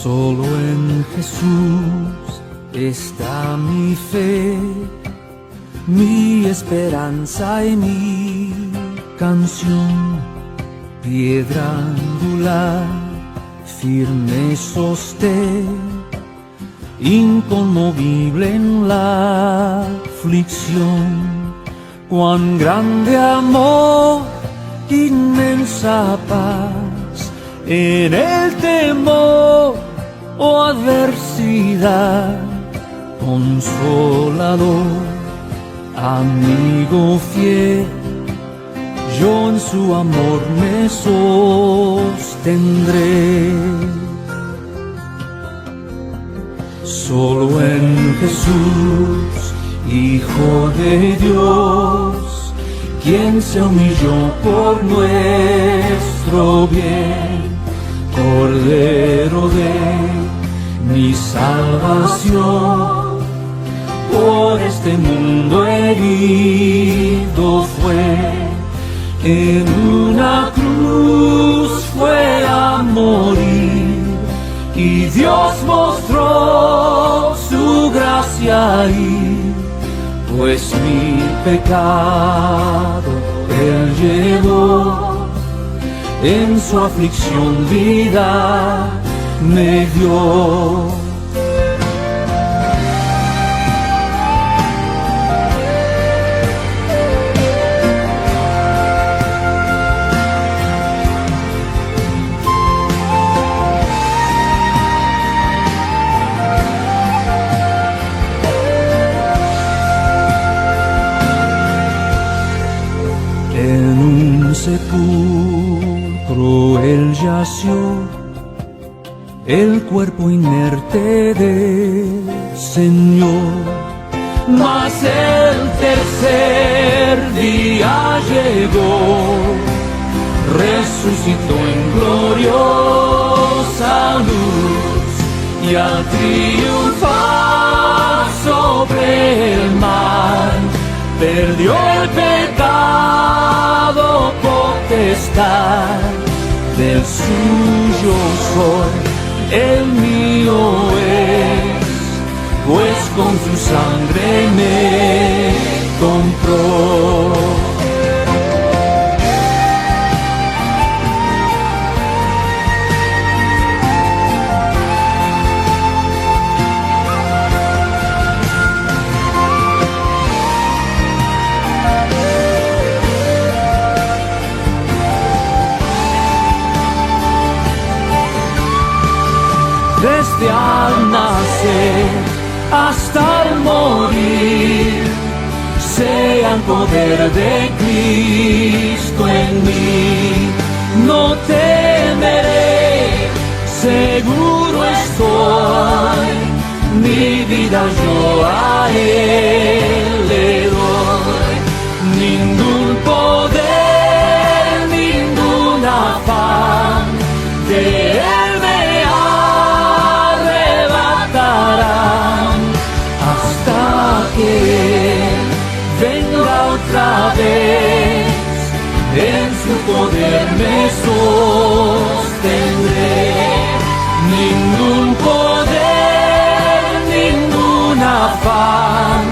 Solo en Jesús está mi fe, mi esperanza y mi canción. Piedra angular, firme sostén, inconmovible en la aflicción. Cuán grande amor, inmensa paz, en el temor o adversidad, consolador, amigo fiel, yo en su amor me sostendré. Solo en Jesús, Hijo de Dios, quien se humilló por nuestro bien, Cordero de mi salvación, por este mundo herido fue, en una cruz fue a morir, y Dios mostró su gracia ahí, pues mi pecado Él llevó, en su aflicción vida me dio. En un sepulcro Él yació, el cuerpo inerte del Señor, mas el tercer día llegó, resucitó en gloriosa luz, y al triunfar sobre el mal, perdió el pecado potestad, del suyo soy, el mío es, pues con su sangre me compró. Desde al nacer hasta el morir, sea el poder de Cristo en mí. No temeré, seguro estoy, mi vida yo a Él le doy. Ningún poder, ningún afán de Él me arrebatarán, hasta que venga otra vez, en su poder me sostendré. Ningún poder, ningún afán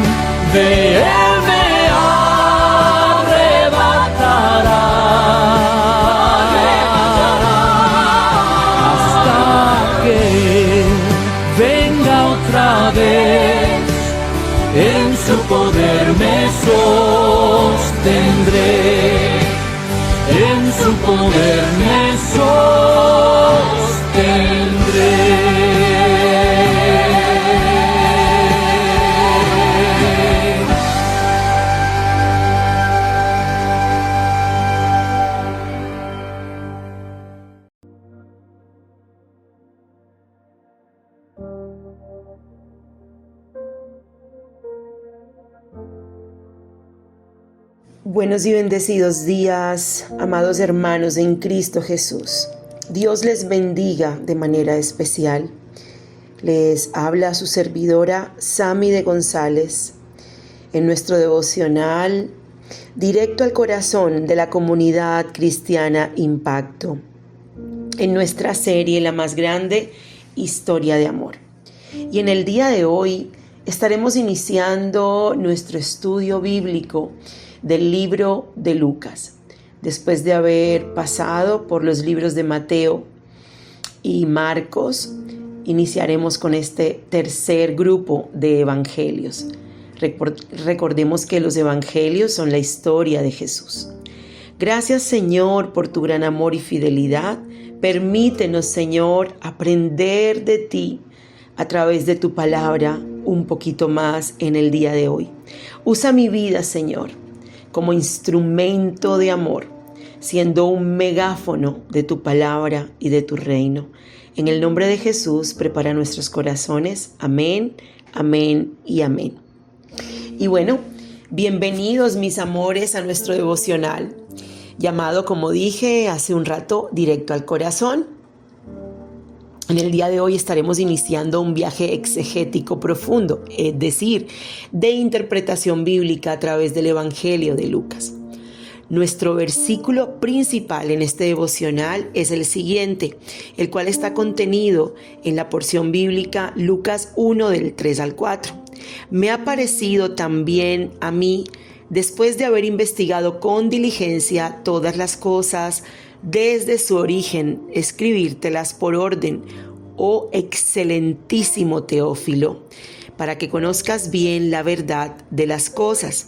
de Él me arrebatará, vez, en su poder me sostendré, en su poder me sostendré. Buenos y bendecidos días, amados hermanos en Cristo Jesús. Dios les bendiga de manera especial. Les habla su servidora Sami de González en nuestro devocional directo al corazón de la comunidad cristiana Impacto, en nuestra serie La más grande historia de amor. Y en el día de hoy estaremos iniciando nuestro estudio bíblico del libro de Lucas. Después de haber pasado por los libros de Mateo y Marcos, iniciaremos con este tercer grupo de evangelios. Recordemos que los evangelios son la historia de Jesús. Gracias, Señor, por tu gran amor y fidelidad. Permítenos, Señor, aprender de ti a través de tu palabra un poquito más en el día de hoy. Usa mi vida, Señor, como instrumento de amor, siendo un megáfono de tu palabra y de tu reino. En el nombre de Jesús, prepara nuestros corazones. Amén, amén y amén. Y bueno, bienvenidos mis amores a nuestro devocional, llamado, como dije hace un rato, Directo al Corazón. En el día de hoy estaremos iniciando un viaje exegético profundo, es decir, de interpretación bíblica a través del Evangelio de Lucas. Nuestro versículo principal en este devocional es el siguiente, el cual está contenido en la porción bíblica Lucas 1 del 3 al 4. Me ha parecido también a mí, después de haber investigado con diligencia todas las cosas desde su origen, escribírtelas por orden, oh excelentísimo Teófilo, para que conozcas bien la verdad de las cosas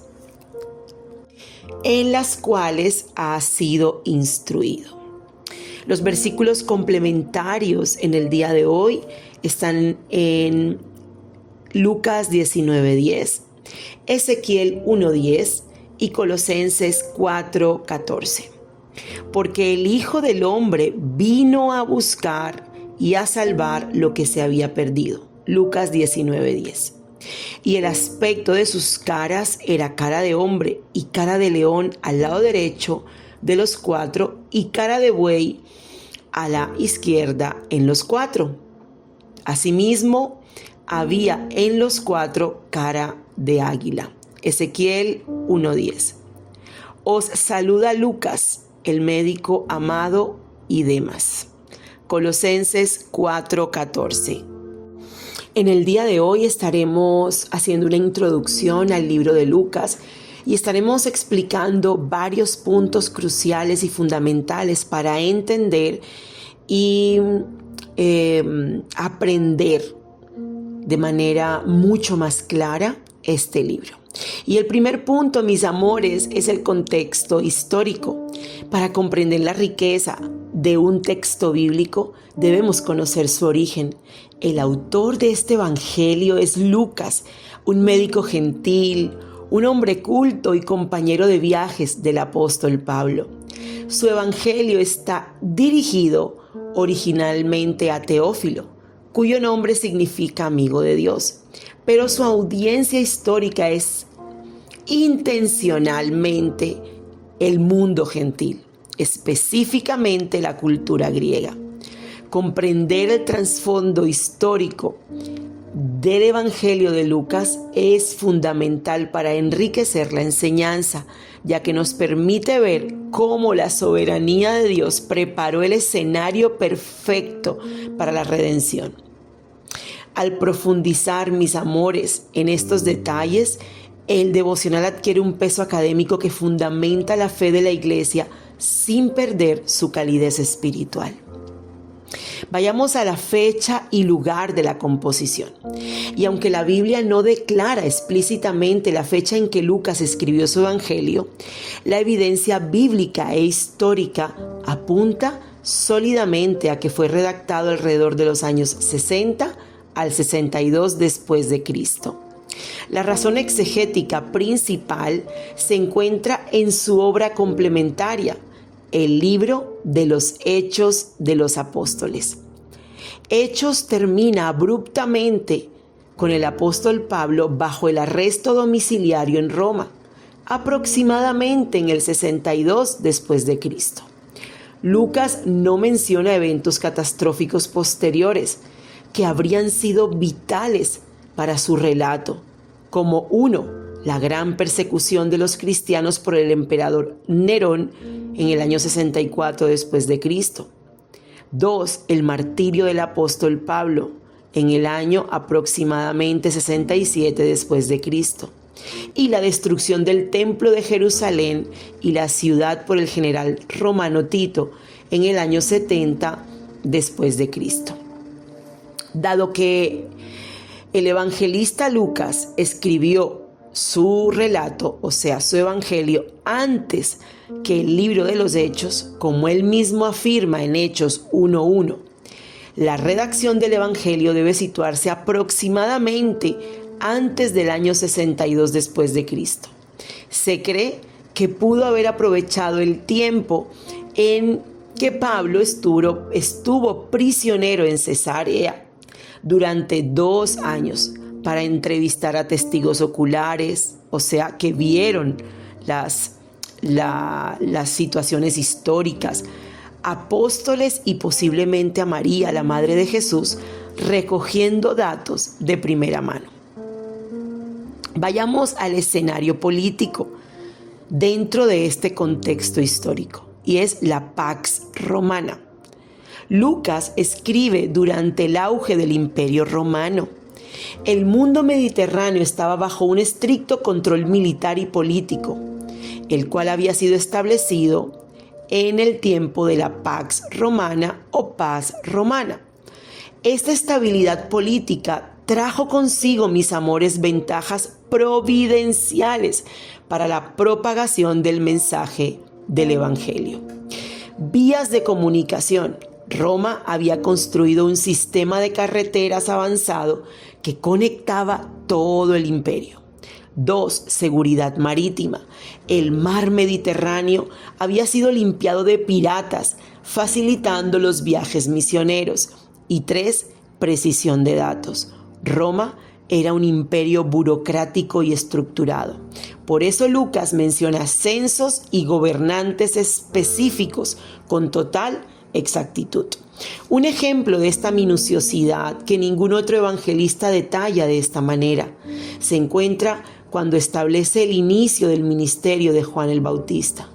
en las cuales has sido instruido. Los versículos complementarios en el día de hoy están en Lucas 19:10, Ezequiel 1:10 y Colosenses 4:14. Porque el Hijo del Hombre vino a buscar y a salvar lo que se había perdido. Lucas 19:10. Y el aspecto de sus caras era cara de hombre y cara de león al lado derecho de los cuatro y cara de buey a la izquierda en los cuatro. Asimismo, había en los cuatro cara de águila. Ezequiel 1:10. Os saluda Lucas, el médico amado, y demás. Colosenses 4:14. En el día de hoy estaremos haciendo una introducción al libro de Lucas y estaremos explicando varios puntos cruciales y fundamentales para entender y aprender de manera mucho más clara este libro. Y el primer punto, mis amores, es el contexto histórico. Para comprender la riqueza de un texto bíblico, debemos conocer su origen. El autor de este evangelio es Lucas, un médico gentil, un hombre culto y compañero de viajes del apóstol Pablo. Su evangelio está dirigido originalmente a Teófilo, cuyo nombre significa amigo de Dios, pero su audiencia histórica es intencionalmente el mundo gentil, específicamente la cultura griega. Comprender el trasfondo histórico del Evangelio de Lucas es fundamental para enriquecer la enseñanza, ya que nos permite ver cómo la soberanía de Dios preparó el escenario perfecto para la redención. Al profundizar, mis amores, en estos detalles, el devocional adquiere un peso académico que fundamenta la fe de la Iglesia sin perder su calidez espiritual. Vayamos a la fecha y lugar de la composición. Y aunque la Biblia no declara explícitamente la fecha en que Lucas escribió su evangelio, la evidencia bíblica e histórica apunta sólidamente a que fue redactado alrededor de los años 60 al 62 después de Cristo. La razón exegética principal se encuentra en su obra complementaria, el libro de los Hechos de los Apóstoles. Hechos termina abruptamente con el apóstol Pablo bajo el arresto domiciliario en Roma, aproximadamente en el 62 después de Cristo. Lucas no menciona eventos catastróficos posteriores que habrían sido vitales para su relato, como 1, la gran persecución de los cristianos por el emperador Nerón en el año 64 después de Cristo. 2, el martirio del apóstol Pablo en el año aproximadamente 67 después de Cristo. Y la destrucción del templo de Jerusalén y la ciudad por el general romano Tito en el año 70 después de Cristo. Dado que el evangelista Lucas escribió su relato, o sea, su evangelio, antes que el libro de los Hechos, como él mismo afirma en Hechos 1:1, la redacción del evangelio debe situarse aproximadamente antes del año 62 después de Cristo. Se cree que pudo haber aprovechado el tiempo en que Pablo estuvo prisionero en Cesarea durante 2 años para entrevistar a testigos oculares, o sea, que vieron las situaciones históricas, apóstoles y posiblemente a María, la madre de Jesús, recogiendo datos de primera mano. Vayamos al escenario político dentro de este contexto histórico, y es la Pax Romana. Lucas escribe durante el auge del Imperio Romano. El mundo mediterráneo estaba bajo un estricto control militar y político, el cual había sido establecido en el tiempo de la Pax Romana o Paz Romana. Esta estabilidad política trajo consigo, mis amores, ventajas providenciales para la propagación del mensaje del Evangelio. Vías de comunicación. Roma había construido un sistema de carreteras avanzado que conectaba todo el imperio. 2. Seguridad marítima. El mar Mediterráneo había sido limpiado de piratas, facilitando los viajes misioneros. Y 3. Precisión de datos. Roma era un imperio burocrático y estructurado. Por eso Lucas menciona censos y gobernantes específicos con total exactitud. Un ejemplo de esta minuciosidad que ningún otro evangelista detalla de esta manera se encuentra cuando establece el inicio del ministerio de Juan el Bautista.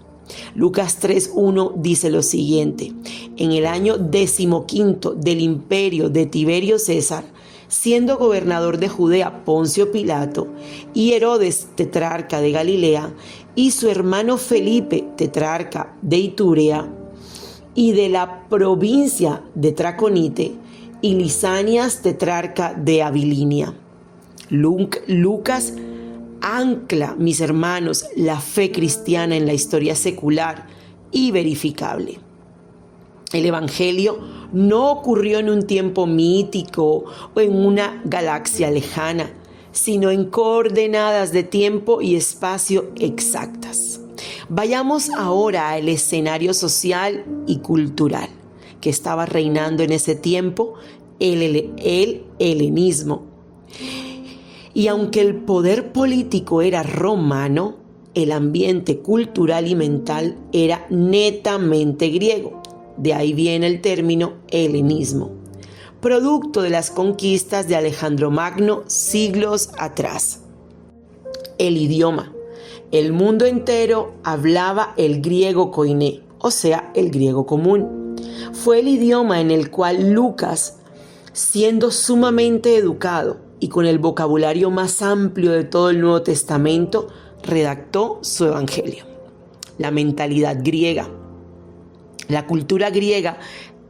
Lucas 3:1 dice lo siguiente: en el año 15 del imperio de Tiberio César, siendo gobernador de Judea Poncio Pilato y Herodes tetrarca de Galilea y su hermano Felipe tetrarca de Iturea y de la provincia de Traconite y Lisanias tetrarca de Abilinia. Lucas ancla, mis hermanos, la fe cristiana en la historia secular y verificable. El Evangelio no ocurrió en un tiempo mítico o en una galaxia lejana, sino en coordenadas de tiempo y espacio exactas. Vayamos ahora al escenario social y cultural que estaba reinando en ese tiempo, el helenismo. Y aunque el poder político era romano, el ambiente cultural y mental era netamente griego. De ahí viene el término helenismo, producto de las conquistas de Alejandro Magno siglos atrás. El idioma. El mundo entero hablaba el griego koiné, o sea, el griego común. Fue el idioma en el cual Lucas, siendo sumamente educado y con el vocabulario más amplio de todo el Nuevo Testamento, redactó su evangelio. La mentalidad griega. La cultura griega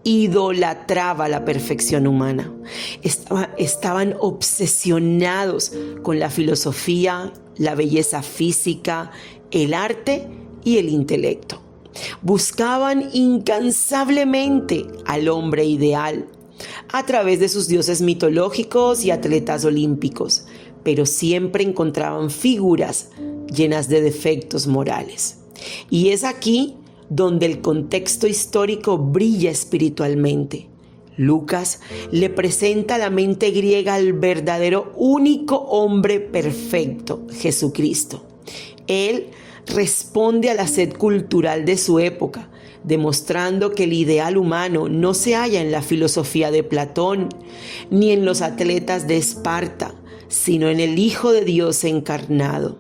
idolatraba la perfección humana. Estaban obsesionados con la filosofía, la belleza física, el arte y el intelecto. Buscaban incansablemente al hombre ideal a través de sus dioses mitológicos y atletas olímpicos, pero siempre encontraban figuras llenas de defectos morales. Y es aquí donde el contexto histórico brilla espiritualmente. Lucas le presenta a la mente griega al verdadero único hombre perfecto, Jesucristo. Él responde a la sed cultural de su época, demostrando que el ideal humano no se halla en la filosofía de Platón ni en los atletas de Esparta, sino en el Hijo de Dios encarnado,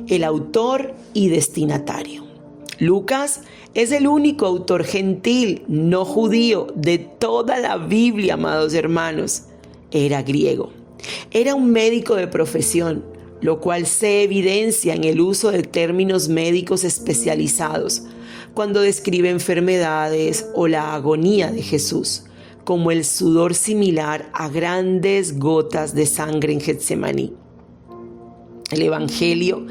el autor y destinatario. Lucas es el único autor gentil, no judío, de toda la Biblia, amados hermanos. Era griego. Era un médico de profesión, lo cual se evidencia en el uso de términos médicos especializados cuando describe enfermedades o la agonía de Jesús, como el sudor similar a grandes gotas de sangre en Getsemaní. El Evangelio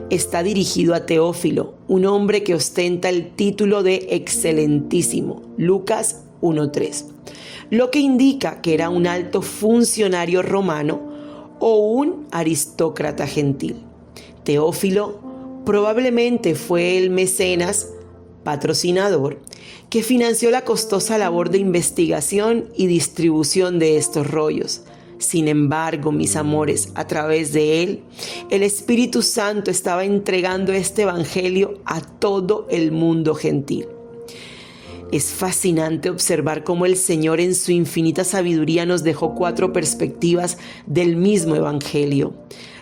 está dirigido a Teófilo, un hombre que ostenta el título de excelentísimo, Lucas 1:3, lo que indica que era un alto funcionario romano o un aristócrata gentil. Teófilo probablemente fue el mecenas, patrocinador, que financió la costosa labor de investigación y distribución de estos rollos. Sin embargo, mis amores, a través de él, el Espíritu Santo estaba entregando este evangelio a todo el mundo gentil. Es fascinante observar cómo el Señor en su infinita sabiduría nos dejó 4 perspectivas del mismo evangelio,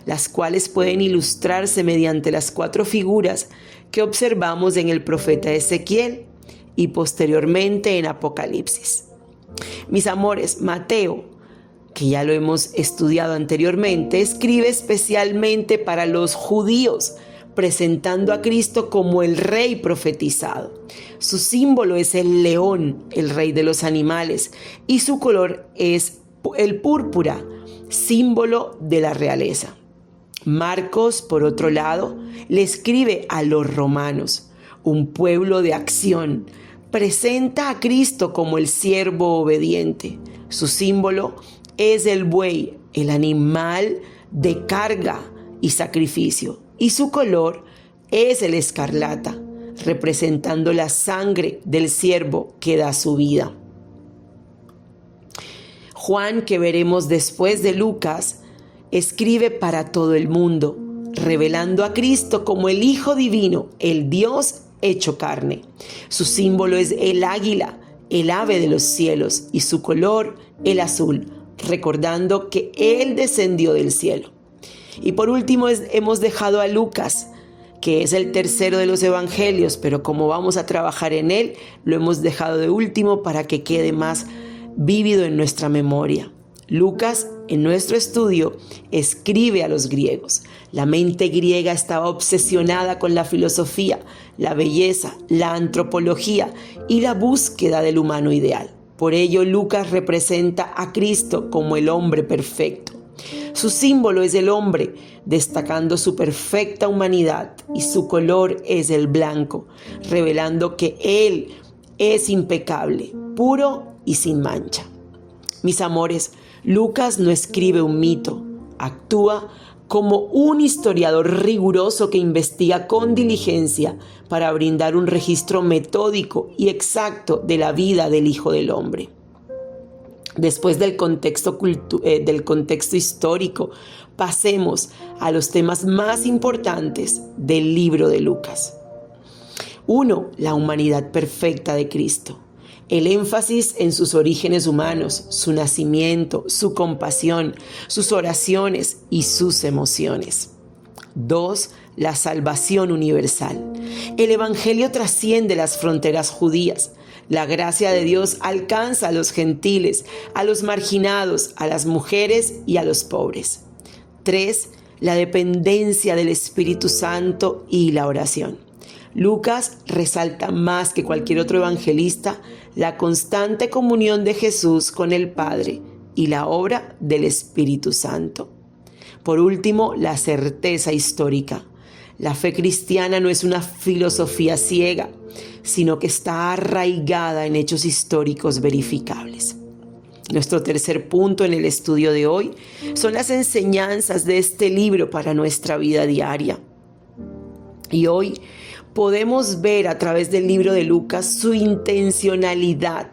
las cuales pueden ilustrarse mediante las 4 figuras que observamos en el profeta Ezequiel y posteriormente en Apocalipsis. Mis amores, Mateo, que ya lo hemos estudiado anteriormente, escribe especialmente para los judíos, presentando a Cristo como el rey profetizado. Su símbolo es el león, el rey de los animales, y su color es el púrpura, símbolo de la realeza. Marcos, por otro lado, le escribe a los romanos, un pueblo de acción. Presenta a Cristo como el siervo obediente. Su símbolo es el buey, el animal de carga y sacrificio, y su color es el escarlata, representando la sangre del siervo que da su vida. Juan, que veremos después de Lucas, escribe para todo el mundo, revelando a Cristo como el Hijo Divino, el Dios hecho carne. Su símbolo es el águila, el ave de los cielos, y su color el azul, recordando que Él descendió del cielo. Y por último hemos dejado a Lucas, que es el tercero de los evangelios, pero como vamos a trabajar en él, lo hemos dejado de último para que quede más vívido en nuestra memoria. Lucas, en nuestro estudio, escribe a los griegos. La mente griega estaba obsesionada con la filosofía, la belleza, la antropología y la búsqueda del humano ideal. Por ello, Lucas representa a Cristo como el hombre perfecto. Su símbolo es el hombre, destacando su perfecta humanidad, y su color es el blanco, revelando que Él es impecable, puro y sin mancha. Mis amores, Lucas no escribe un mito, actúa como un historiador riguroso que investiga con diligencia para brindar un registro metódico y exacto de la vida del Hijo del Hombre. Después del contexto histórico, pasemos a los temas más importantes del libro de Lucas. 1. La humanidad perfecta de Cristo. El énfasis en sus orígenes humanos, su nacimiento, su compasión, sus oraciones y sus emociones. 2. La salvación universal. El evangelio trasciende las fronteras judías. La gracia de Dios alcanza a los gentiles, a los marginados, a las mujeres y a los pobres. 3. La dependencia del Espíritu Santo y la oración. Lucas resalta más que cualquier otro evangelista la constante comunión de Jesús con el Padre y la obra del Espíritu Santo. Por último, la certeza histórica. La fe cristiana no es una filosofía ciega, sino que está arraigada en hechos históricos verificables. Nuestro tercer punto en el estudio de hoy son las enseñanzas de este libro para nuestra vida diaria. Y hoy podemos ver a través del libro de Lucas su intencionalidad.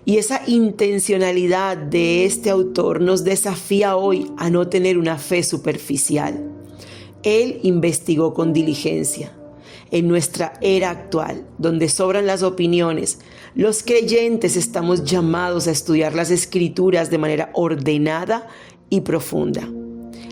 Y esa intencionalidad de este autor nos desafía hoy a no tener una fe superficial. Él investigó con diligencia. En nuestra era actual, donde sobran las opiniones, los creyentes estamos llamados a estudiar las Escrituras de manera ordenada y profunda.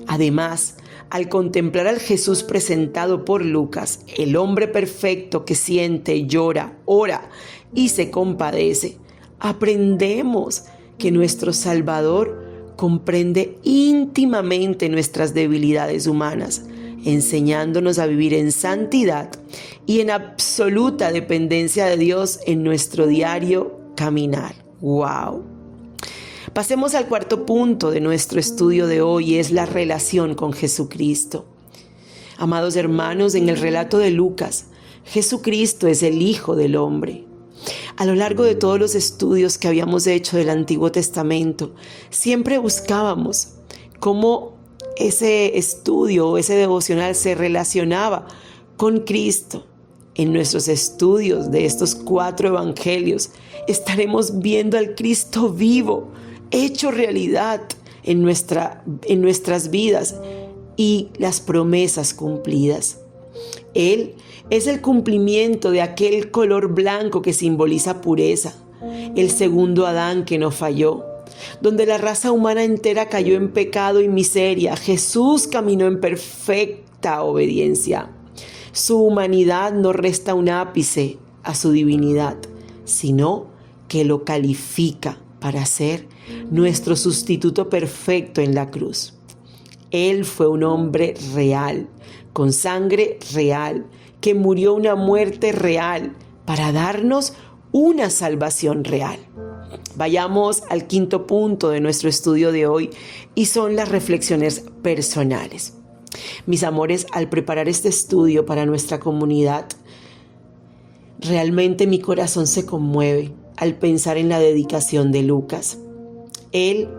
Además, al contemplar al Jesús presentado por Lucas, el hombre perfecto que siente, llora, ora y se compadece, aprendemos que nuestro Salvador comprende íntimamente nuestras debilidades humanas, enseñándonos a vivir en santidad y en absoluta dependencia de Dios en nuestro diario caminar. ¡Wow! Pasemos al cuarto punto de nuestro estudio de hoy, es la relación con Jesucristo. Amados hermanos, en el relato de Lucas, Jesucristo es el Hijo del Hombre. A lo largo de todos los estudios que habíamos hecho del Antiguo Testamento, siempre buscábamos cómo ese estudio o ese devocional se relacionaba con Cristo. En nuestros estudios de estos 4 evangelios estaremos viendo al Cristo vivo, hecho realidad en nuestras vidas y las promesas cumplidas. Él es el cumplimiento de aquel color blanco que simboliza pureza, el segundo Adán que no falló. Donde la raza humana entera cayó en pecado y miseria, Jesús caminó en perfecta obediencia. Su humanidad no resta un ápice a su divinidad, sino que lo califica para ser nuestro sustituto perfecto en la cruz. Él fue un hombre real, con sangre real, que murió una muerte real para darnos una salvación real. Vayamos al quinto punto de nuestro estudio de hoy y son las reflexiones personales. Mis amores, al preparar este estudio para nuestra comunidad, realmente mi corazón se conmueve al pensar en la dedicación de Lucas. Él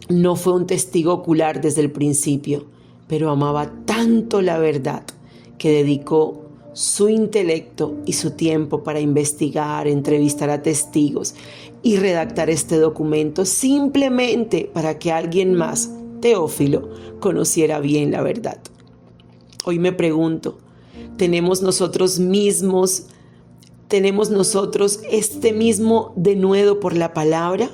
no fue un testigo ocular desde el principio, pero amaba tanto la verdad que dedicó su intelecto y su tiempo para investigar, entrevistar a testigos y redactar este documento simplemente para que alguien más, Teófilo, conociera bien la verdad. Hoy me pregunto, ¿tenemos nosotros este mismo denuedo por la palabra?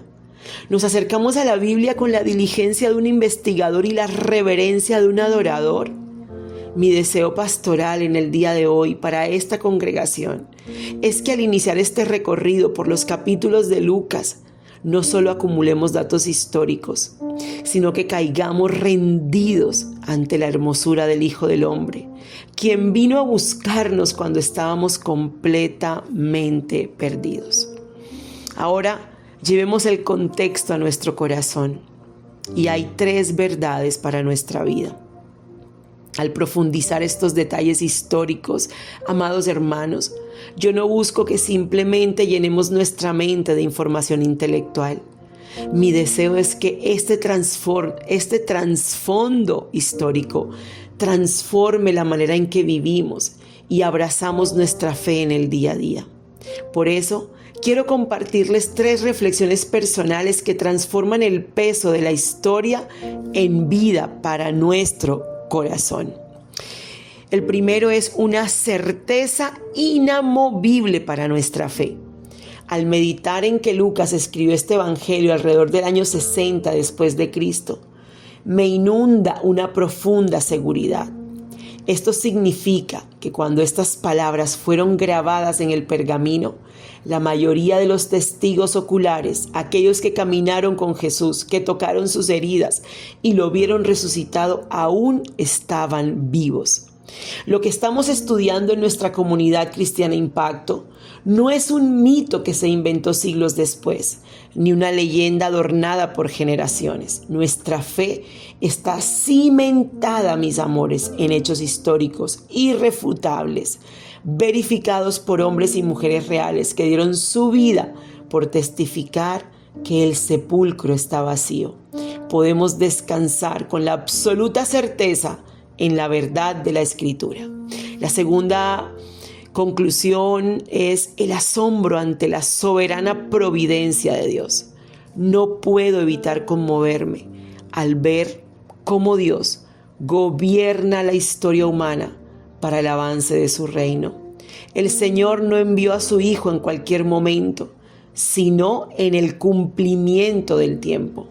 ¿Nos acercamos a la Biblia con la diligencia de un investigador y la reverencia de un adorador? Mi deseo pastoral en el día de hoy para esta congregación es que al iniciar este recorrido por los capítulos de Lucas, no solo acumulemos datos históricos, sino que caigamos rendidos ante la hermosura del Hijo del Hombre, quien vino a buscarnos cuando estábamos completamente perdidos. Ahora, llevemos el contexto a nuestro corazón y hay 3 verdades para nuestra vida. Al profundizar estos detalles históricos, amados hermanos, yo no busco que simplemente llenemos nuestra mente de información intelectual. Mi deseo es que este trasfondo histórico transforme la manera en que vivimos y abrazamos nuestra fe en el día a día. Por eso, quiero compartirles 3 reflexiones personales que transforman el peso de la historia en vida para nuestro corazón. El primero es una certeza inamovible para nuestra fe. Al meditar en que Lucas escribió este evangelio alrededor del año 60 después de Cristo, me inunda una profunda seguridad. Esto significa que cuando estas palabras fueron grabadas en el pergamino, la mayoría de los testigos oculares, aquellos que caminaron con Jesús, que tocaron sus heridas y lo vieron resucitado, aún estaban vivos. Lo que estamos estudiando en nuestra comunidad Cristiana Impacto no es un mito que se inventó siglos después, ni una leyenda adornada por generaciones. Nuestra fe está cimentada, mis amores, en hechos históricos irrefutables, verificados por hombres y mujeres reales que dieron su vida por testificar que el sepulcro está vacío. Podemos descansar con la absoluta certeza en la verdad de la Escritura. La segunda conclusión es el asombro ante la soberana providencia de Dios. No puedo evitar conmoverme al ver cómo Dios gobierna la historia humana para el avance de su reino. El Señor no envió a su Hijo en cualquier momento, sino en el cumplimiento del tiempo.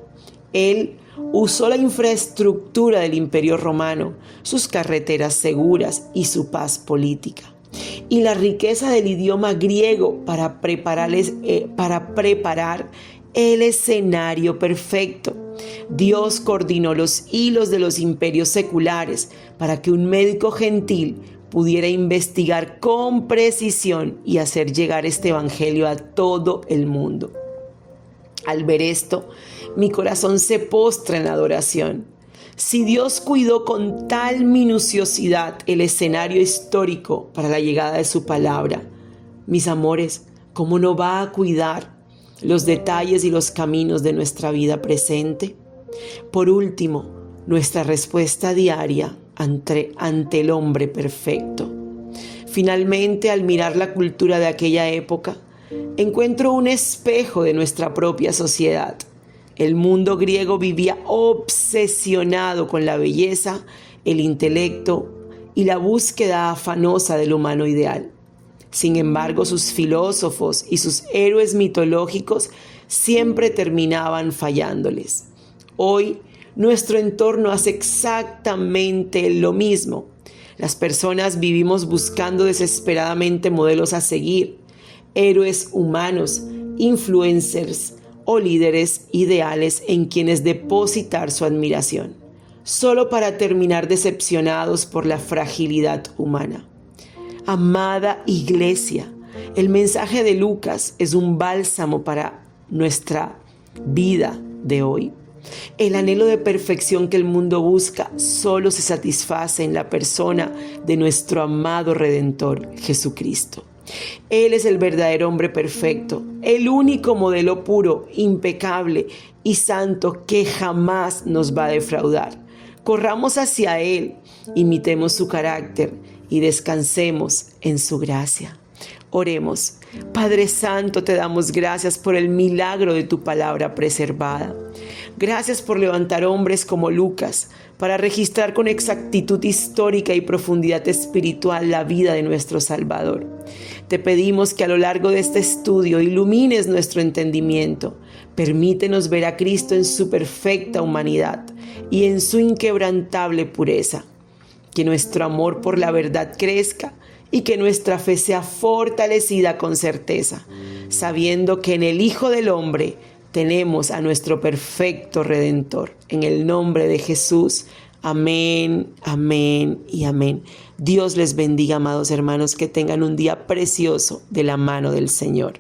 Él usó la infraestructura del Imperio Romano, sus carreteras seguras y su paz política, y la riqueza del idioma griego para preparar el escenario perfecto. Dios coordinó los hilos de los imperios seculares para que un médico gentil pudiera investigar con precisión y hacer llegar este evangelio a todo el mundo. Al ver esto, mi corazón se postra en adoración. Si Dios cuidó con tal minuciosidad el escenario histórico para la llegada de su palabra, mis amores, ¿cómo no va a cuidar los detalles y los caminos de nuestra vida presente? Por último, nuestra respuesta diaria ante el hombre perfecto. Finalmente, al mirar la cultura de aquella época, encuentro un espejo de nuestra propia sociedad. El mundo griego vivía obsesionado con la belleza, el intelecto y la búsqueda afanosa del humano ideal. Sin embargo, sus filósofos y sus héroes mitológicos siempre terminaban fallándoles. Hoy, nuestro entorno hace exactamente lo mismo. Las personas vivimos buscando desesperadamente modelos a seguir, héroes humanos, influencers o líderes ideales en quienes depositar su admiración, solo para terminar decepcionados por la fragilidad humana. Amada Iglesia, el mensaje de Lucas es un bálsamo para nuestra vida de hoy. El anhelo de perfección que el mundo busca solo se satisface en la persona de nuestro amado Redentor, Jesucristo. Él es el verdadero hombre perfecto, el único modelo puro, impecable y santo que jamás nos va a defraudar. Corramos hacia Él, imitemos su carácter y descansemos en su gracia. Oremos. Padre Santo, te damos gracias por el milagro de tu palabra preservada. Gracias por levantar hombres como Lucas para registrar con exactitud histórica y profundidad espiritual la vida de nuestro Salvador. Te pedimos que a lo largo de este estudio ilumines nuestro entendimiento. Permítenos ver a Cristo en su perfecta humanidad y en su inquebrantable pureza. Que nuestro amor por la verdad crezca y que nuestra fe sea fortalecida con certeza, sabiendo que en el Hijo del Hombre tenemos a nuestro perfecto Redentor. En el nombre de Jesús, amén, amén y amén. Dios les bendiga, amados hermanos, que tengan un día precioso de la mano del Señor.